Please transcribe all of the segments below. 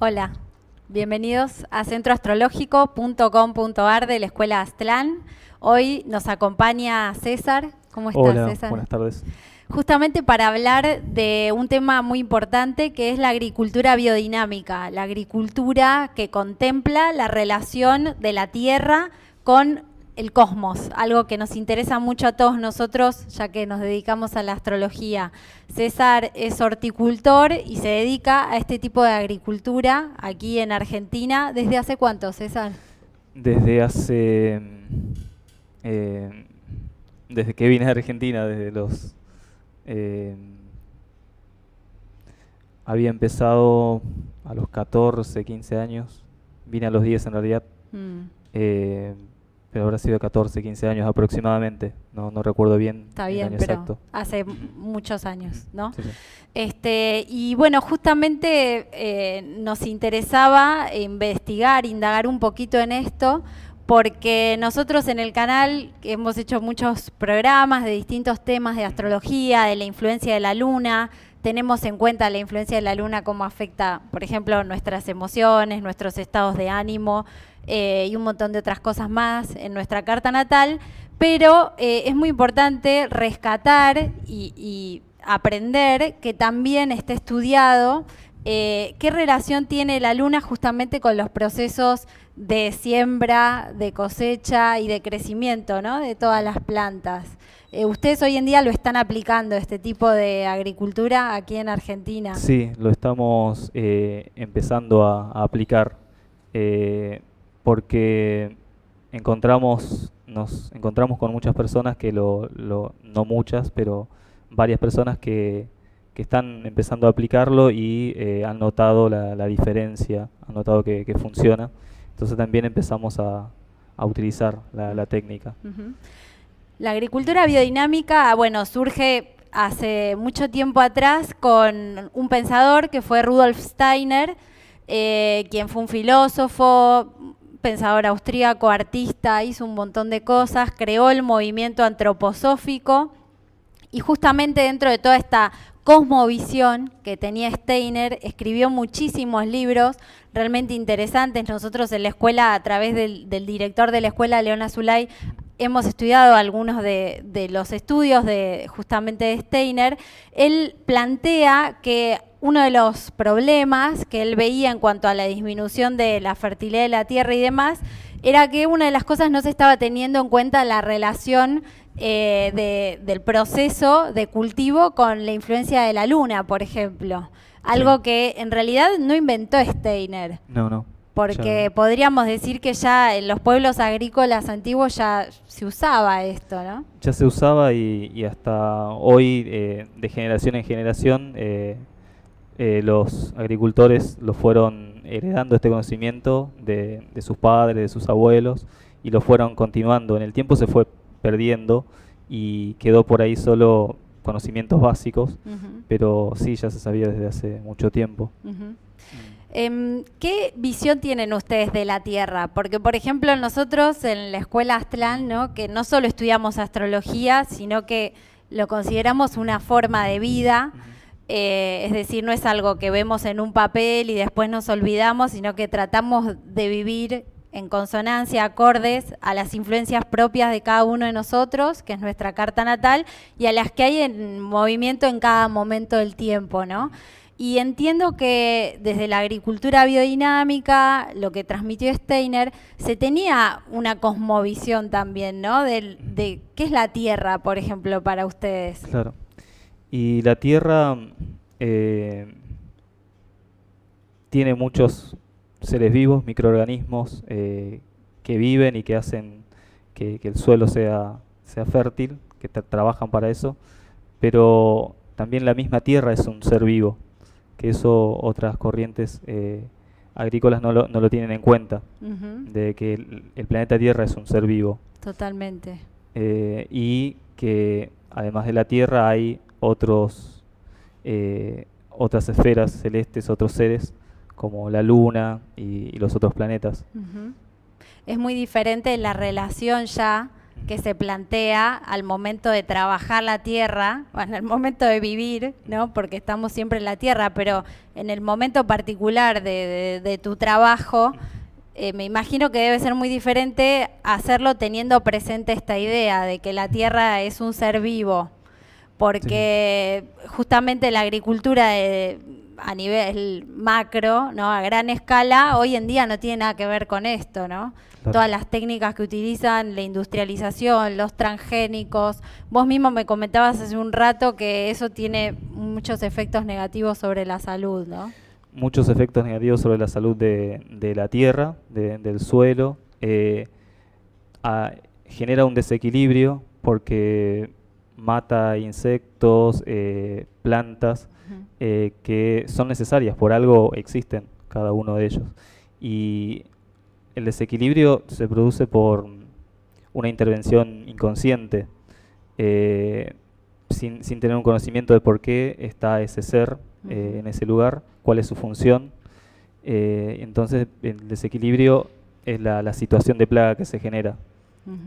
Hola, bienvenidos a centroastrológico.com.ar de la Escuela Aztlán. Hoy nos acompaña César. ¿Cómo estás, Hola, César? buenas tardes. Justamente para hablar de un tema muy importante que es la agricultura biodinámica, la agricultura que contempla la relación de la tierra con el cosmos, algo que nos interesa mucho a todos nosotros ya que nos dedicamos a la astrología. César es horticultor y se dedica a este tipo de agricultura aquí en Argentina. ¿Desde hace cuánto, César? Desde que vine a Argentina, había empezado a los 14, 15 años, vine a los 10 en realidad, pero habrá sido 14, 15 años aproximadamente, no recuerdo bien Está el bien, año pero exacto. hace muchos años, ¿no? Sí, sí. Y bueno, justamente nos interesaba investigar, indagar un poquito en esto, porque nosotros en el canal hemos hecho muchos programas de distintos temas de astrología, de la influencia de la luna. Tenemos en cuenta la influencia de la luna, cómo afecta, por ejemplo, nuestras emociones, nuestros estados de ánimo y un montón de otras cosas más en nuestra carta natal. Pero es muy importante rescatar y aprender que también esté estudiado qué relación tiene la luna justamente con los procesos de siembra, de cosecha y de crecimiento, ¿no?, de todas las plantas. ¿Ustedes hoy en día lo están aplicando, este tipo de agricultura, aquí en Argentina? Sí, lo estamos empezando a aplicar porque nos encontramos con muchas personas que no muchas, pero varias personas que están empezando a aplicarlo y han notado la diferencia, han notado que funciona. Entonces también empezamos a utilizar la técnica. Uh-huh. La agricultura biodinámica, bueno, surge hace mucho tiempo atrás con un pensador que fue Rudolf Steiner, quien fue un filósofo, pensador austríaco, artista, hizo un montón de cosas, creó el movimiento antroposófico y justamente dentro de toda esta cosmovisión que tenía Steiner, escribió muchísimos libros realmente interesantes. Nosotros en la escuela, a través del director de la escuela, León Azulay, hemos estudiado algunos de los estudios justamente de Steiner. Él plantea que uno de los problemas que él veía en cuanto a la disminución de la fertilidad de la tierra y demás, era que una de las cosas no se estaba teniendo en cuenta la relación del proceso de cultivo con la influencia de la luna, por ejemplo. Algo que en realidad no inventó Steiner. No. Porque Ya podríamos decir que ya en los pueblos agrícolas antiguos ya se usaba esto, ¿no? ya se usaba y hasta hoy, de generación en generación, los agricultores lo fueron heredando este conocimiento de sus padres, de sus abuelos, y lo fueron continuando. En el tiempo se fue perdiendo y quedó por ahí solo conocimientos básicos, pero sí, ya se sabía desde hace mucho tiempo. ¿Qué visión tienen ustedes de la Tierra? Porque, por ejemplo, nosotros en la Escuela Aztlán, ¿no?, que no solo estudiamos astrología, sino que lo consideramos una forma de vida, es decir, no es algo que vemos en un papel y después nos olvidamos, sino que tratamos de vivir en consonancia, acordes a las influencias propias de cada uno de nosotros, que es nuestra carta natal, y a las que hay en movimiento en cada momento del tiempo, ¿no? Y entiendo que desde la agricultura biodinámica, lo que transmitió Steiner, se tenía una cosmovisión también, ¿no?, de qué es la Tierra, por ejemplo, para ustedes. Claro. Y la Tierra tiene muchos seres vivos, microorganismos que viven y que hacen que el suelo sea fértil, que trabajan para eso, pero también la misma Tierra es un ser vivo, que eso otras corrientes agrícolas no lo tienen en cuenta, de que el planeta Tierra es un ser vivo. Totalmente. Y que además de la Tierra hay otras esferas celestes, otros seres, como la Luna y los otros planetas. Es muy diferente la relación ya que se plantea al momento de trabajar la tierra, bueno, al momento de vivir, ¿no? Porque estamos siempre en la tierra, pero en el momento particular de tu trabajo, me imagino que debe ser muy diferente hacerlo teniendo presente esta idea de que la tierra es un ser vivo, porque justamente la agricultura a nivel macro, ¿no? A gran escala, hoy en día no tiene nada que ver con esto, ¿no? Claro. Todas las técnicas que utilizan, la industrialización, los transgénicos. Vos mismo me comentabas hace un rato que eso tiene muchos efectos negativos sobre la salud, ¿no? Muchos efectos negativos sobre la salud de la tierra, del suelo. Genera un desequilibrio porque mata insectos, plantas, que son necesarias, por algo existen cada uno de ellos. Y el desequilibrio se produce por una intervención inconsciente, sin tener un conocimiento de por qué está ese ser en ese lugar, cuál es su función. Entonces el desequilibrio es la situación de plaga que se genera,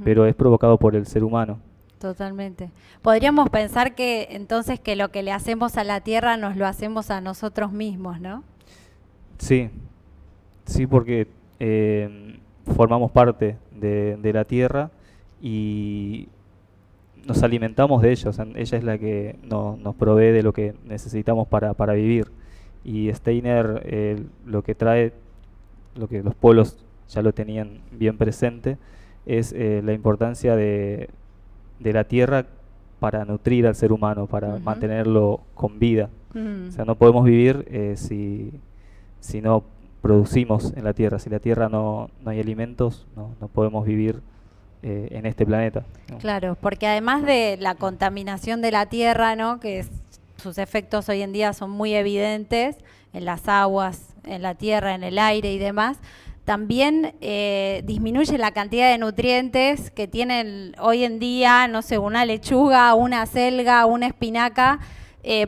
pero es provocado por el ser humano. Totalmente. Podríamos pensar que entonces que lo que le hacemos a la tierra nos lo hacemos a nosotros mismos, ¿no? Sí, porque formamos parte de la tierra y nos alimentamos de ella. O sea, ella es la que nos provee de lo que necesitamos para vivir. Y Steiner lo que trae, lo que los pueblos ya lo tenían bien presente, es la importancia de la tierra para nutrir al ser humano, para mantenerlo con vida. O sea, no podemos vivir si no producimos en la tierra. Si la tierra no hay alimentos, no podemos vivir en este planeta, ¿no? Claro, porque además de la contaminación de la tierra, ¿no? Que sus efectos hoy en día son muy evidentes en las aguas, en la tierra, en el aire y demás, también disminuye la cantidad de nutrientes que tienen hoy en día, no sé, una lechuga, una selga, una espinaca,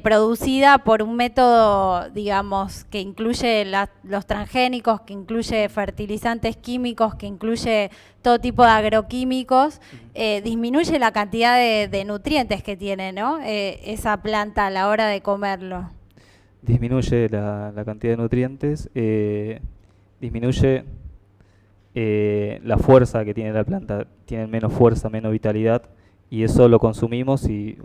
producida por un método, digamos, que incluye los transgénicos, que incluye fertilizantes químicos, que incluye todo tipo de agroquímicos, disminuye la cantidad de nutrientes que tiene, ¿no? Esa planta a la hora de comerlo. Disminuye la cantidad de nutrientes, disminuye la fuerza que tiene la planta, tiene menos fuerza, menos vitalidad, y eso lo consumimos y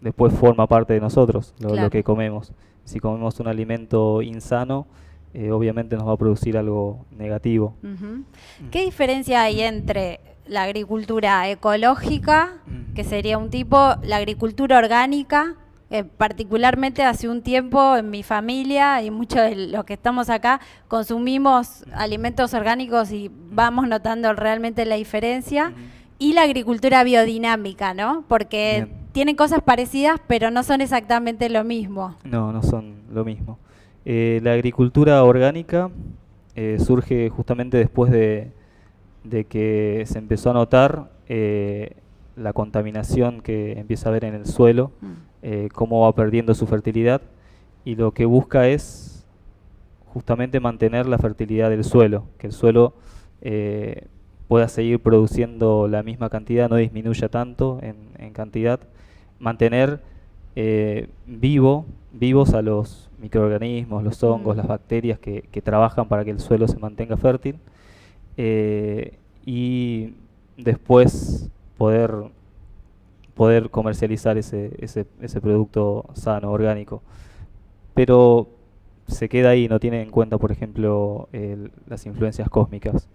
después forma parte de nosotros, lo que comemos. Si comemos un alimento insano, obviamente nos va a producir algo negativo. ¿Qué diferencia hay entre la agricultura ecológica, que sería un tipo, la agricultura orgánica? Particularmente hace un tiempo en mi familia y muchos de los que estamos acá consumimos alimentos orgánicos y vamos notando realmente la diferencia. Y la agricultura biodinámica, ¿no? Porque tienen cosas parecidas, pero no son exactamente lo mismo. No son lo mismo. La agricultura orgánica surge justamente después de que se empezó a notar la contaminación que empieza a haber en el suelo, cómo va perdiendo su fertilidad, y lo que busca es justamente mantener la fertilidad del suelo, que el suelo pueda seguir produciendo la misma cantidad, no disminuya tanto en cantidad, mantener vivos a los microorganismos, los hongos, las bacterias que trabajan para que el suelo se mantenga fértil, y después poder comercializar ese producto sano, orgánico. Pero se queda ahí, no tiene en cuenta, por ejemplo, las influencias cósmicas.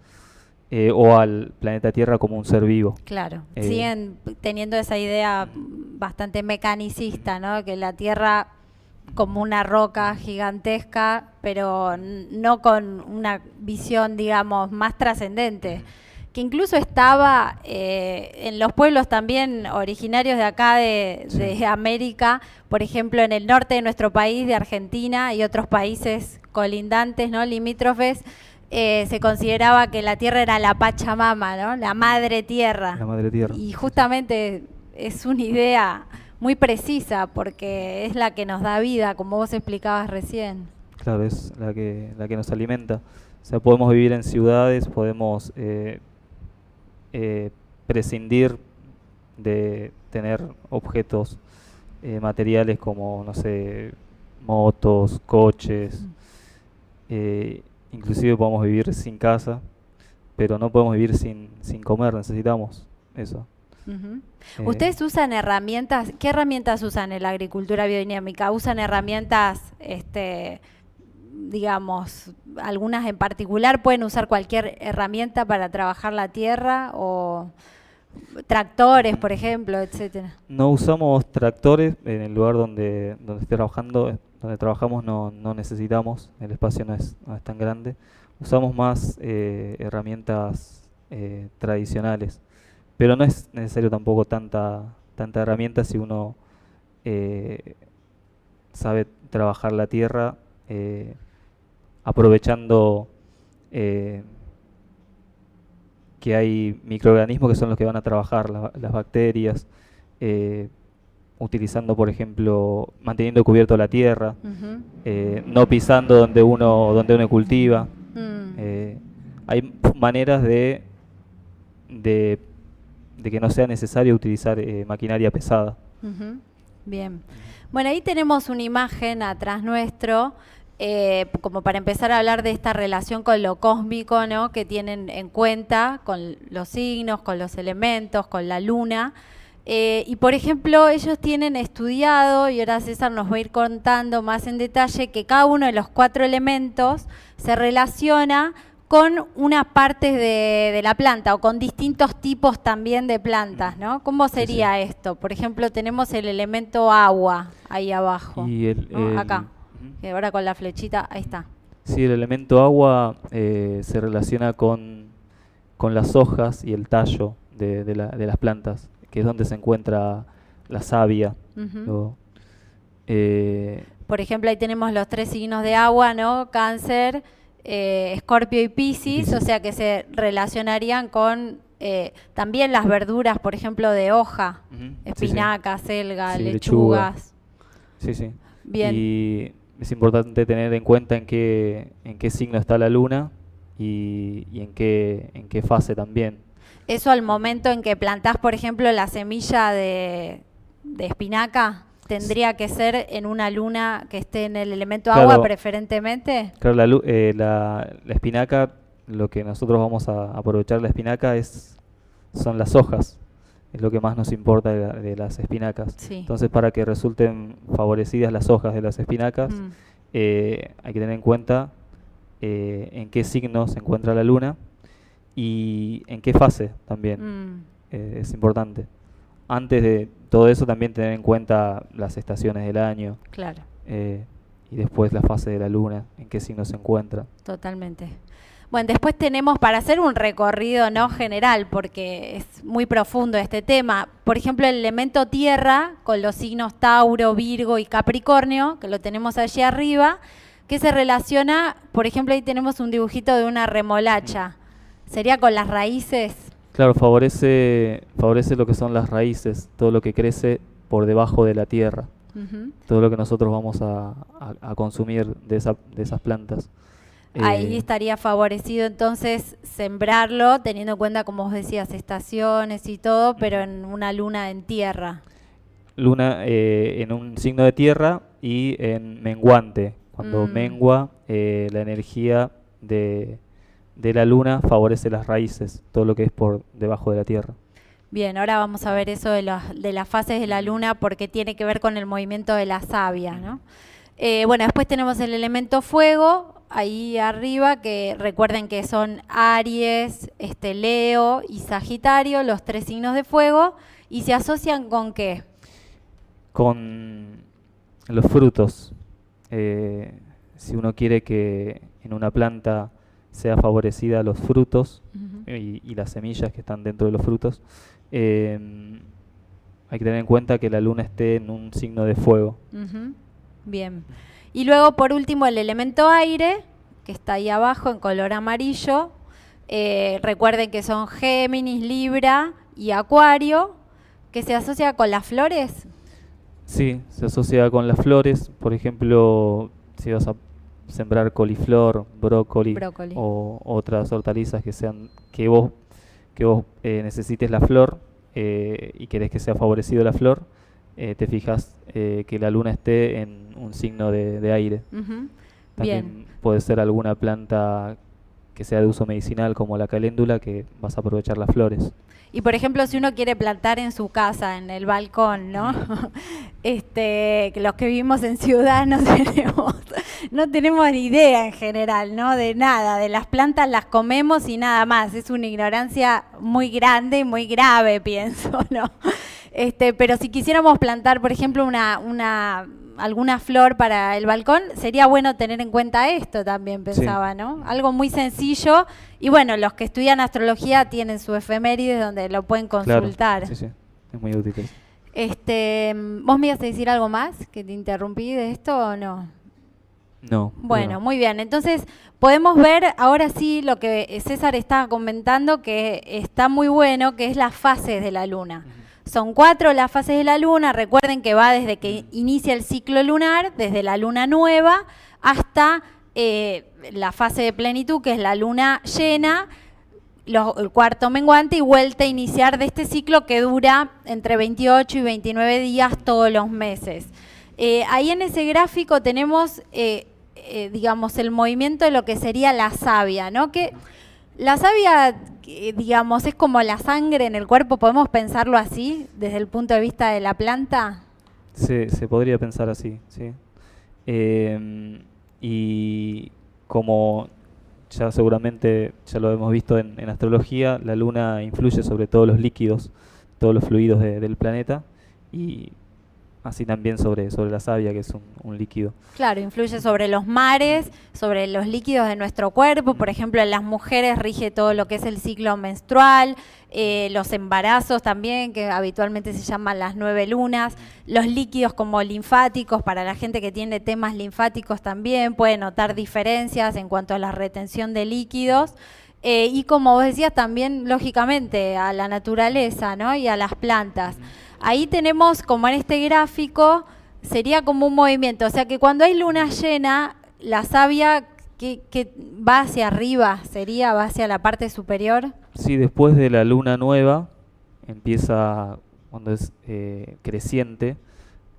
O al planeta Tierra como un ser vivo. Claro, siguen teniendo esa idea bastante mecanicista, ¿no? Que la Tierra como una roca gigantesca, pero no con una visión, digamos, más trascendente, que incluso estaba en los pueblos también originarios de acá de América, por ejemplo, en el norte de nuestro país, de Argentina y otros países colindantes, ¿no? Limítrofes. Se consideraba que la tierra era la Pachamama, ¿no? La madre tierra. La madre tierra. Y justamente es una idea muy precisa porque es la que nos da vida, como vos explicabas recién. Claro, es la que nos alimenta. O sea, podemos vivir en ciudades, podemos prescindir de tener objetos materiales como, no sé, motos, coches. Inclusive podemos vivir sin casa, pero no podemos vivir sin comer, necesitamos eso. Ujú. Eh, ¿Ustedes usan herramientas? ¿Qué herramientas usan en la agricultura biodinámica? ¿Usan herramientas, digamos, algunas en particular? ¿Pueden usar cualquier herramienta para trabajar la tierra? ¿O tractores, por ejemplo, etcétera? No usamos tractores en el lugar donde esté trabajando, donde trabajamos no necesitamos, el espacio no es tan grande. Usamos más herramientas tradicionales, pero no es necesario tampoco tanta herramienta si uno sabe trabajar la tierra aprovechando que hay microorganismos que son los que van a trabajar las bacterias, utilizando, por ejemplo, manteniendo cubierto la tierra, Ujú. no pisando donde uno cultiva. Mm. Hay maneras de que no sea necesario utilizar maquinaria pesada. Ujú. Bien. Bueno, ahí tenemos una imagen atrás nuestro, como para empezar a hablar de esta relación con lo cósmico, ¿no? Que tienen en cuenta con los signos, con los elementos, con la luna. Y por ejemplo, ellos tienen estudiado, y ahora César nos va a ir contando más en detalle, que cada uno de los 4 elementos se relaciona con unas partes de la planta o con distintos tipos también de plantas, ¿no? ¿Cómo sería esto? Por ejemplo, tenemos el elemento agua ahí abajo, Y ¿no? Acá, ujú. que ahora con la flechita, ahí está. Sí, el elemento agua se relaciona con las hojas y el tallo de las plantas, que es donde se encuentra la savia. Ujú. Eh, Por ejemplo, ahí tenemos los 3 signos de agua, ¿no? Cáncer, Escorpio y Piscis, o sea que se relacionarían con también las verduras, por ejemplo, de hoja, Ujú, sí, sí. espinacas, selga, Sí, lechugas. Sí, sí. Bien. Y es importante tener en cuenta en qué signo está la luna y en qué fase también. Eso al momento en que plantás, por ejemplo, la semilla de espinaca, tendría que ser en una luna que esté en el elemento agua Claro. preferentemente. Claro, la espinaca, lo que nosotros vamos a aprovechar la espinaca son las hojas, es lo que más nos importa de las espinacas. Sí. Entonces, para que resulten favorecidas las hojas de las espinacas, Mm. hay que tener en cuenta en qué signo se encuentra la luna y en qué fase también. Mm. Es importante. Antes de todo eso, también tener en cuenta las estaciones del año Claro, y después la fase de la luna, en qué signo se encuentra. totalmente. Bueno, después tenemos para hacer un recorrido no general, porque es muy profundo este tema. Por ejemplo, el elemento tierra, con los signos Tauro, Virgo y Capricornio, que lo tenemos allí arriba, que se relaciona, por ejemplo, ahí tenemos un dibujito de una remolacha. ¿Sería con las raíces? Claro, favorece lo que son las raíces, todo lo que crece por debajo de la tierra, Ujú. todo lo que nosotros vamos a consumir de esas plantas. Ahí estaría favorecido entonces sembrarlo, teniendo en cuenta, como vos decías, estaciones y todo, pero en una luna en tierra. Luna en un signo de tierra y en menguante. Cuando mengua, la energía de la luna favorece las raíces, todo lo que es por debajo de la tierra. Bien, ahora vamos a ver eso de las fases de la luna porque tiene que ver con el movimiento de la savia, ¿no? Bueno, después tenemos el elemento fuego, ahí arriba, que recuerden que son Aries, Leo y Sagitario, los 3 signos de fuego, y se asocian ¿con qué? Con los frutos. Si uno quiere que en una planta sea favorecida los frutos y las semillas que están dentro de los frutos, hay que tener en cuenta que la luna esté en un signo de fuego. Ujú. Bien. Y luego, por último, el elemento aire, que está ahí abajo en color amarillo. Recuerden que son Géminis, Libra y Acuario, que se asocia con las flores. Sí, se asocia con las flores. Por ejemplo, si vas a sembrar coliflor, brócoli Brócoli. o otras hortalizas que vos que vos necesites la flor y querés que sea favorecido la flor, te fijas que la luna esté en un signo de aire. Ujú. También Bien. puede ser alguna planta que sea de uso medicinal como la caléndula, que vas a aprovechar las flores. Y por ejemplo, si uno quiere plantar en su casa, en el balcón, ¿no? Que los que vivimos en ciudad no tenemos ni idea en general, ¿no? De nada, de las plantas las comemos y nada más. Es una ignorancia muy grande y muy grave, pienso, ¿no? Pero si quisiéramos plantar, por ejemplo, alguna flor para el balcón, sería bueno tener en cuenta esto también, pensaba, ¿no? Algo muy sencillo. Y bueno, los que estudian astrología tienen su efemérides donde lo pueden consultar. Claro, sí, sí, es muy útil eso. ¿Vos me ibas a decir algo más? ¿Que te interrumpí de esto o no? No. Bueno, muy bien. Entonces, podemos ver ahora sí lo que César estaba comentando, que está muy bueno, que es las fases de la luna. Son 4 las fases de la luna. Recuerden que va desde que inicia el ciclo lunar, desde la luna nueva, hasta la fase de plenitud, que es la luna llena, el cuarto menguante y vuelta a iniciar de este ciclo que dura entre 28 y 29 días todos los meses. Ahí en ese gráfico tenemos, digamos, el movimiento de lo que sería la savia, ¿no? Que la savia, digamos, es como la sangre en el cuerpo, ¿podemos pensarlo así, desde el punto de vista de la planta? Se podría pensar así, sí. Y como ya seguramente ya lo hemos visto en astrología, la luna influye sobre todos los líquidos, todos los fluidos del planeta, y así también sobre la savia, que es un líquido. Claro, influye sobre los mares, sobre los líquidos de nuestro cuerpo. Por ejemplo, en las mujeres rige todo lo que es el ciclo menstrual, los embarazos también, que habitualmente se llaman las 9 lunas, los líquidos como linfáticos, para la gente que tiene temas linfáticos también puede notar diferencias en cuanto a la retención de líquidos. Y como vos decías, también, lógicamente, a la naturaleza, ¿no? Y a las plantas. Ahí tenemos, como en este gráfico, sería como un movimiento. O sea que cuando hay luna llena, la savia que va hacia arriba, va hacia la parte superior. Sí, después de la luna nueva, empieza cuando es creciente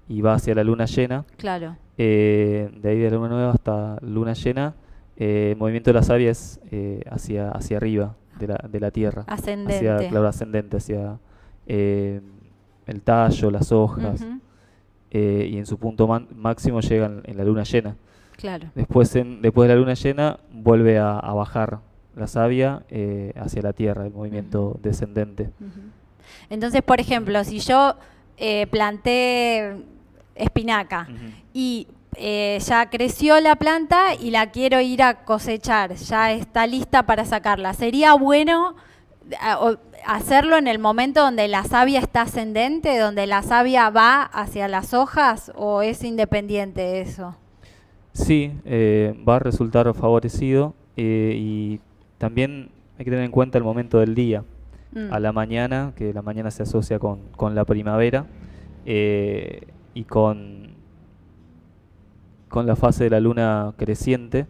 y va hacia la luna llena. Claro. De ahí de la luna nueva hasta luna llena, el movimiento de la savia es hacia arriba de la tierra. Ascendente. Claro, ascendente, hacia el tallo, las hojas. Y en su punto máximo llega en la luna llena. Claro. Después de la luna llena vuelve a bajar la savia hacia la tierra, el movimiento descendente. Entonces, por ejemplo, si yo planté espinaca y ya creció la planta y la quiero ir a cosechar, ya está lista para sacarla, ¿sería bueno hacerlo en el momento donde la savia está ascendente, donde la savia va hacia las hojas, o es independiente eso? Sí, va a resultar favorecido, y también hay que tener en cuenta el momento del día. A la mañana, que la mañana se asocia con la primavera, y con la fase de la luna creciente,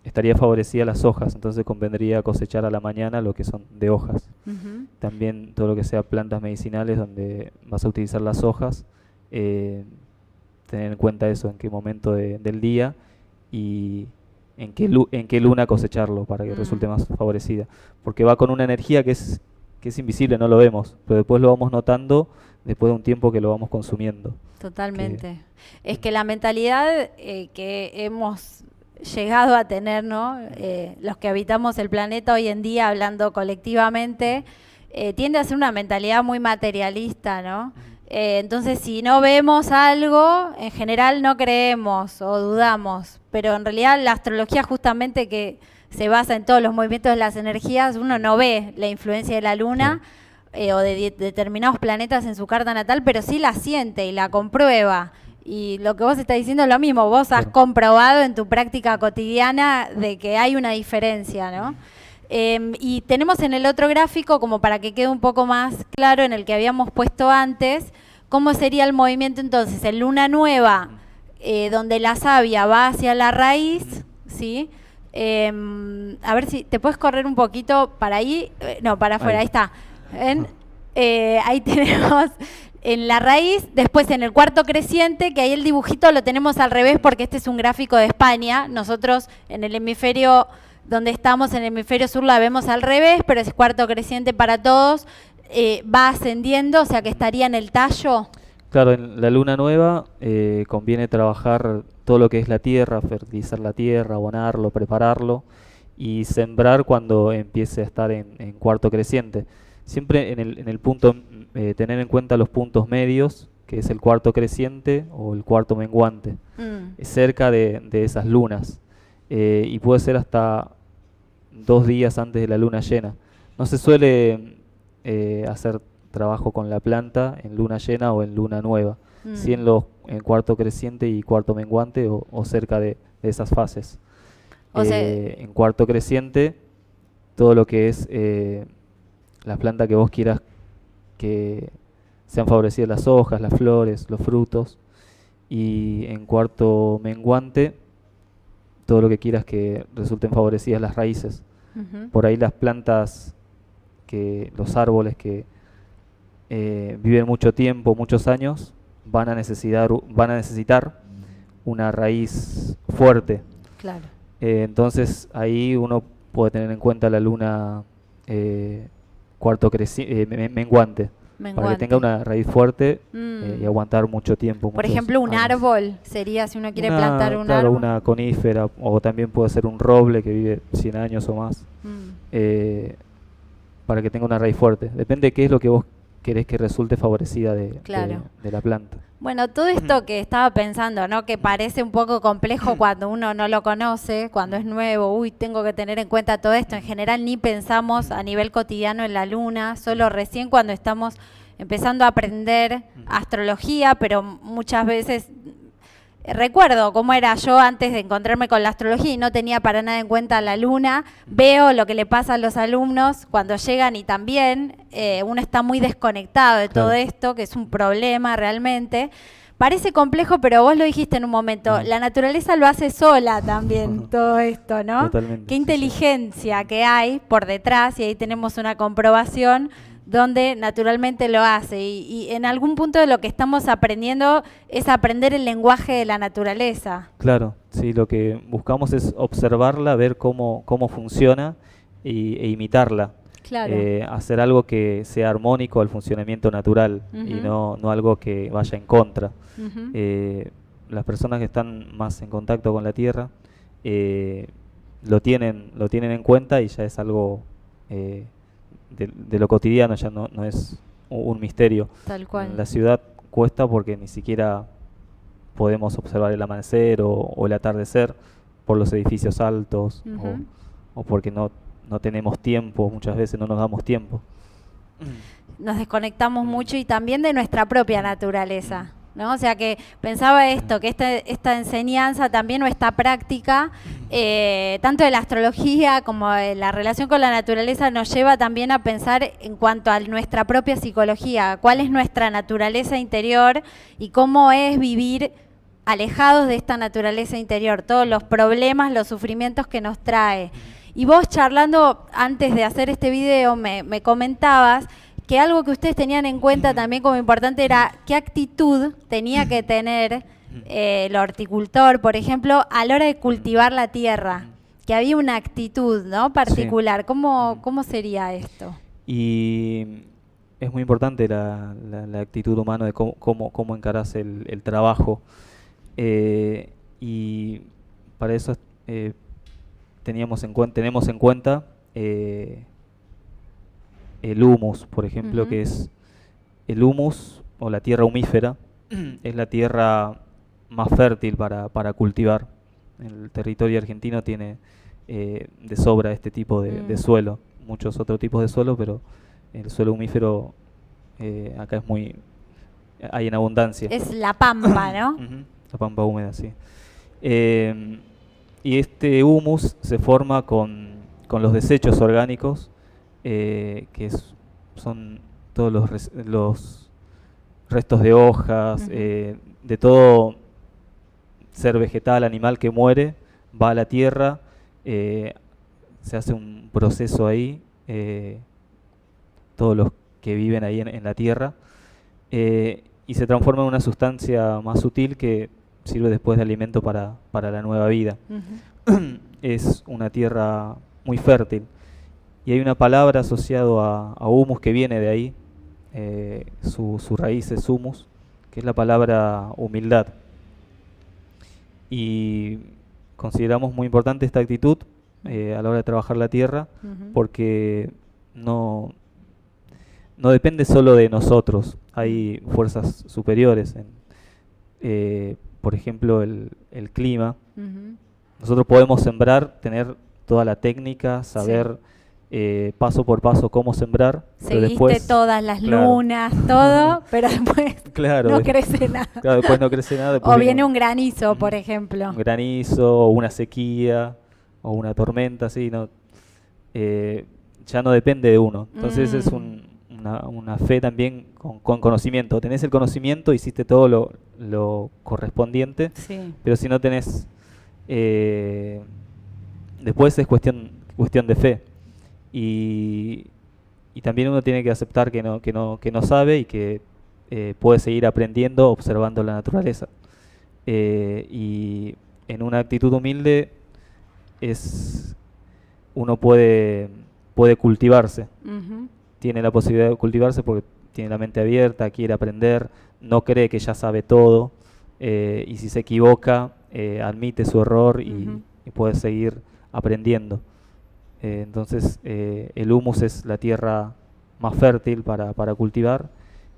estaría favorecida las hojas, entonces convendría cosechar a la mañana lo que son de hojas. También todo lo que sea plantas medicinales donde vas a utilizar las hojas, tener en cuenta eso, en qué momento del día y en qué luna cosecharlo para que resulte más favorecida. Porque va con una energía que es invisible, no lo vemos, pero después lo vamos notando después de un tiempo que lo vamos consumiendo. Totalmente. Es que la mentalidad que hemos llegado a tener, ¿no? Los que habitamos el planeta hoy en día, hablando colectivamente, tiende a ser una mentalidad muy materialista, ¿no? Entonces, si no vemos algo, en general no creemos o dudamos, pero en realidad la astrología, justamente, que se basa en todos los movimientos de las energías, uno no ve la influencia de la luna o de determinados planetas en su carta natal, pero sí la siente y la comprueba. Y lo que vos estás diciendo es lo mismo, vos has comprobado en tu práctica cotidiana de que hay una diferencia, ¿no? Y tenemos en el otro gráfico, como para que quede un poco más claro, en el que habíamos puesto antes, cómo sería el movimiento entonces en luna nueva, donde la savia va hacia la raíz, ¿sí? A ver si te puedes correr un poquito para ahí. No, para afuera, ahí está. ¿Ven? Ahí tenemos en la raíz, después en el cuarto creciente, que ahí el dibujito lo tenemos al revés porque este es un gráfico de España. Nosotros en el hemisferio donde estamos, en el hemisferio sur, la vemos al revés, pero es cuarto creciente para todos. Va ascendiendo, o sea que estaría en el tallo. Claro, en la luna nueva conviene trabajar todo lo que es la tierra, fertilizar la tierra, abonarlo, prepararlo y sembrar cuando empiece a estar en cuarto creciente. Siempre en el punto, tener en cuenta los puntos medios, que es el cuarto creciente o el cuarto menguante, cerca de esas lunas. Y puede ser hasta 2 días antes de la luna llena. No se suele hacer trabajo con la planta en luna llena o en luna nueva, sí en cuarto creciente y cuarto menguante o cerca de esas fases. En cuarto creciente, todo lo que es la planta que vos quieras que sean favorecidas las hojas, las flores, los frutos, y en cuarto menguante, todo lo que quieras que resulten favorecidas las raíces. Por ahí las plantas, los árboles que viven mucho tiempo, muchos años, van a necesitar una raíz fuerte. Claro. Entonces ahí uno puede tener en cuenta la luna cuarto menguante, para que tenga una raíz fuerte y aguantar mucho tiempo. Por ejemplo, un árbol sería, si uno quiere plantar un claro, árbol. una conífera, o también puede ser un roble que vive 100 años o más, para que tenga una raíz fuerte. Depende de qué es lo que vos querés que resulte favorecida de la planta. Bueno, todo esto que estaba pensando, ¿no? Que parece un poco complejo cuando uno no lo conoce, cuando es nuevo, tengo que tener en cuenta todo esto. En general ni pensamos a nivel cotidiano en la luna, solo recién cuando estamos empezando a aprender astrología, pero muchas veces recuerdo cómo era yo antes de encontrarme con la astrología y no tenía para nada en cuenta la luna. Veo lo que le pasa a los alumnos cuando llegan y también uno está muy desconectado de todo esto, que es un problema realmente. Parece complejo, pero vos lo dijiste en un momento, la naturaleza lo hace sola también, todo esto, ¿no? Totalmente. Qué inteligencia que hay por detrás, y ahí tenemos una comprobación donde naturalmente lo hace. Y en algún punto de lo que estamos aprendiendo es aprender el lenguaje de la naturaleza. Claro, sí, lo que buscamos es observarla, ver cómo funciona e imitarla. Claro. Hacer algo que sea armónico al funcionamiento natural y no algo que vaya en contra. Las personas que están más en contacto con la tierra lo tienen en cuenta y ya es algo de lo cotidiano, ya no es un misterio. Tal cual. En la ciudad cuesta porque ni siquiera podemos observar el amanecer o el atardecer por los edificios altos o porque no tenemos tiempo, muchas veces no nos damos tiempo. Nos desconectamos mucho y también de nuestra propia naturaleza, ¿no? O sea que pensaba esto, que esta enseñanza también, o esta práctica, tanto de la astrología como de la relación con la naturaleza, nos lleva también a pensar en cuanto a nuestra propia psicología, cuál es nuestra naturaleza interior y cómo es vivir alejados de esta naturaleza interior, todos los problemas, los sufrimientos que nos trae. Y vos, charlando antes de hacer este video, me comentabas que algo que ustedes tenían en cuenta también como importante era qué actitud tenía que tener el horticultor, por ejemplo, a la hora de cultivar la tierra, que había una actitud, ¿no?, particular. Sí. ¿Cómo sería esto? Y es muy importante la actitud humana de cómo encarás el trabajo. Y para eso tenemos en cuenta el humus, por ejemplo, que es el humus o la tierra humífera, es la tierra más fértil para cultivar. El territorio argentino tiene de sobra este tipo de suelo, muchos otros tipos de suelo, pero el suelo humífero acá hay en abundancia. Es la pampa, ¿no? La pampa húmeda, sí. Y este humus se forma con los desechos orgánicos, son todos los restos de hojas, de todo ser vegetal, animal que muere, va a la tierra, se hace un proceso ahí, todos los que viven ahí en la tierra, y se transforma en una sustancia más sutil que sirve después de alimento para la nueva vida. Es una tierra muy fértil, y hay una palabra asociada a humus que viene de ahí, su raíz es humus, que es la palabra humildad. Y consideramos muy importante esta actitud a la hora de trabajar la tierra, porque no depende solo de nosotros, hay fuerzas superiores. Por ejemplo, el clima. Nosotros podemos sembrar, tener toda la técnica, saber paso por paso cómo sembrar. Pero Seguiste después, todas las claro, lunas, todo, pero después claro, no crece nada. Claro, después no crece nada. Después O viene un granizo, por ejemplo. un granizo, o una sequía, o una tormenta, así, ¿no? Ya no depende de uno. Entonces es una fe también con conocimiento. Tenés el conocimiento, hiciste todo lo correspondiente, Sí. pero si no tenés... después es cuestión de fe. Y también uno tiene que aceptar que no sabe y que puede seguir aprendiendo observando la naturaleza. Y en una actitud humilde uno puede cultivarse. Tiene la posibilidad de cultivarse porque tiene la mente abierta, quiere aprender, no cree que ya sabe todo, y si se equivoca, admite su error y puede seguir aprendiendo. Entonces el humus es la tierra más fértil para cultivar,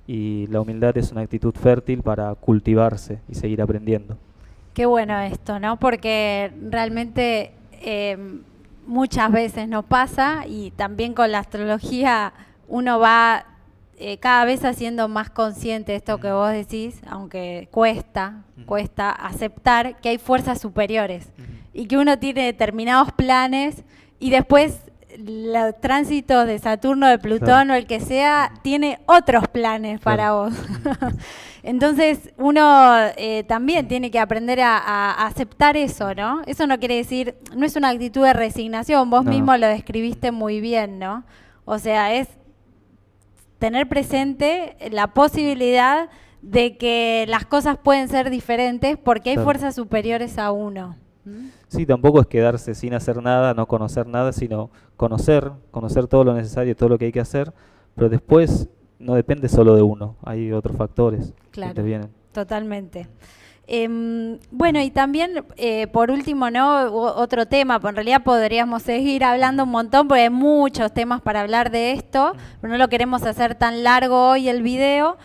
y la humildad es una actitud fértil para cultivarse y seguir aprendiendo. Qué bueno esto, ¿no? Porque realmente muchas veces nos pasa, y también con la astrología uno va cada vez haciendo más consciente de esto que vos decís, aunque cuesta aceptar que hay fuerzas superiores y que uno tiene determinados planes, y después los tránsitos de Saturno, de Plutón o el que sea, tiene otros planes para vos. Entonces uno también tiene que aprender a aceptar eso, ¿no? Eso no quiere decir, no es una actitud de resignación, vos mismo lo describiste muy bien, ¿no? O sea, es tener presente la posibilidad de que las cosas pueden ser diferentes porque hay fuerzas superiores a uno. Sí, tampoco es quedarse sin hacer nada, no conocer nada, sino conocer todo lo necesario, todo lo que hay que hacer, pero después no depende solo de uno, hay otros factores que intervienen. Totalmente. Bueno, y también, por último, ¿no? Otro tema, pues en realidad podríamos seguir hablando un montón, porque hay muchos temas para hablar de esto, pero no lo queremos hacer tan largo hoy el video.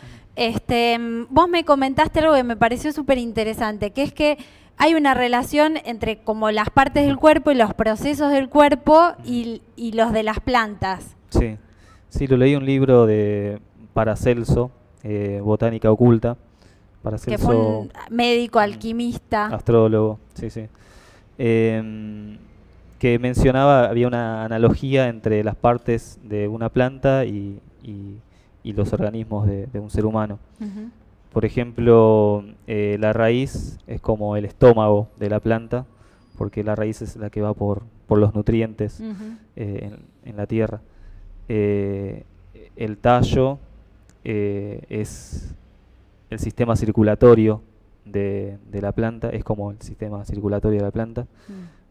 Vos me comentaste algo que me pareció súper interesante, que es que hay una relación entre como las partes del cuerpo y los procesos del cuerpo y los de las plantas. Sí, lo leí en un libro de Paracelso, Botánica Oculta. Paracelso, que fue un médico, alquimista. Astrólogo, sí. Que mencionaba, había una analogía entre las partes de una planta y los organismos de un ser humano. Por ejemplo, la raíz es como el estómago de la planta, porque la raíz es la que va por los nutrientes en la tierra. El tallo es el sistema circulatorio de la planta, es como el sistema circulatorio de la planta.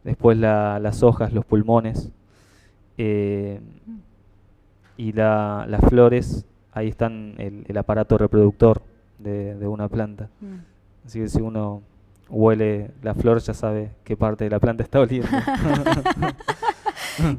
Después las hojas, los pulmones, y las flores, ahí están el aparato reproductor de una planta. Así que si uno huele la flor ya sabe qué parte de la planta está oliendo.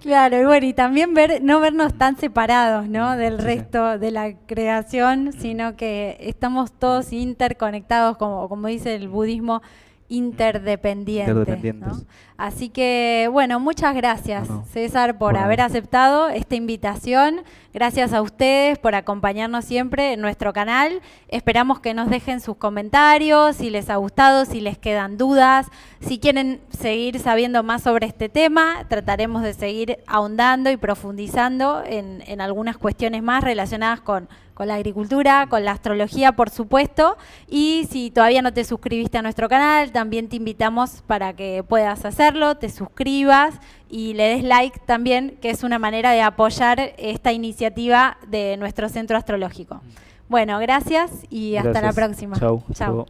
Claro, y bueno, y también no vernos tan separados, ¿no? Del resto de la creación, sino que estamos todos interconectados, como dice el budismo, interdependientes. ¿No? Así que, bueno, muchas gracias, César, por haber aceptado esta invitación. Gracias a ustedes por acompañarnos siempre en nuestro canal. Esperamos que nos dejen sus comentarios, si les ha gustado, si les quedan dudas. Si quieren seguir sabiendo más sobre este tema, trataremos de seguir ahondando y profundizando en algunas cuestiones más relacionadas con la agricultura, con la astrología, por supuesto. Y si todavía no te suscribiste a nuestro canal, también te invitamos para que puedas hacerlo. hacerlo, te suscribas y le des like también, que es una manera de apoyar esta iniciativa de nuestro centro astrológico. Bueno, gracias y hasta la próxima. Chau. Chau.